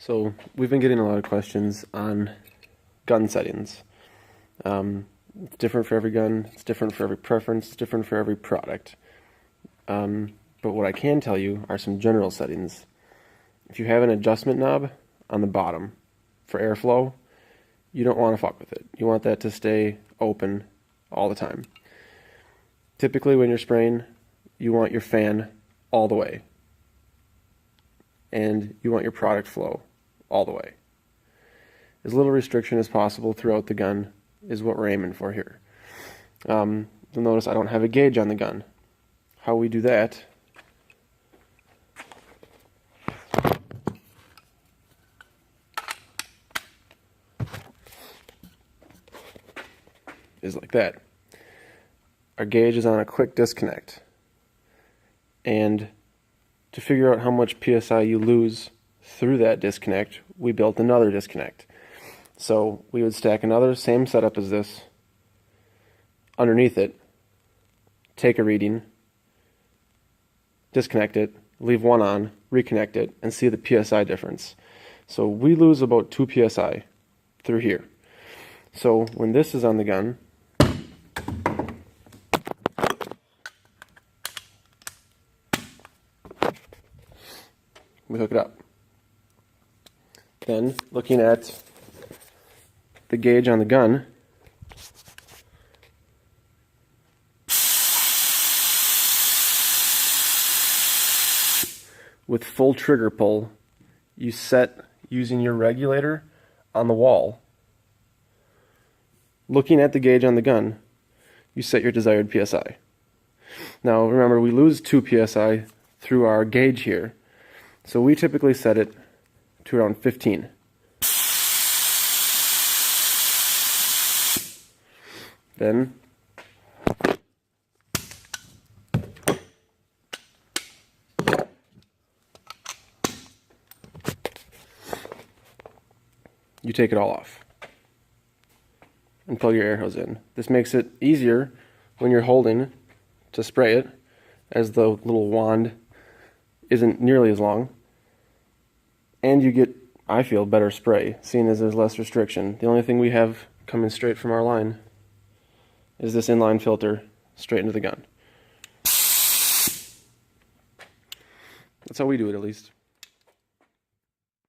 So we've been getting a lot of questions on gun settings. It's different for every gun, it's different for every preference, it's different for every product. But what I can tell you are some general settings. If you have an adjustment knob on the bottom for airflow, you don't want to fuck with it. You want that to stay open all the time. Typically when you're spraying, you want your fan all the way. And you want your product flow all the way. As little restriction as possible throughout the gun is what we're aiming for here. You'll notice I don't have a gauge on the gun. How we do that is like that. Our gauge is on a quick disconnect. And to figure out how much PSI you lose through that disconnect, we built another disconnect. So we would stack another same setup as this underneath it, take a reading, disconnect it, leave one on, reconnect it, and see the PSI difference. So we lose about 2 PSI through here. So when this is on the gun, we hook it up. Then, looking at the gauge on the gun, with full trigger pull, you set using your regulator on the wall. Looking at the gauge on the gun, you set your desired PSI. Now remember, we lose 2 PSI through our gauge here. So we typically set it to around 15. Then you take it all off and plug your air hose in. This makes it easier when you're holding to spray it, as the little wand isn't nearly as long, and you get, I feel, better spray, seeing as there's less restriction. The only thing we have coming straight from our line is this inline filter straight into the gun. That's how we do it, at least.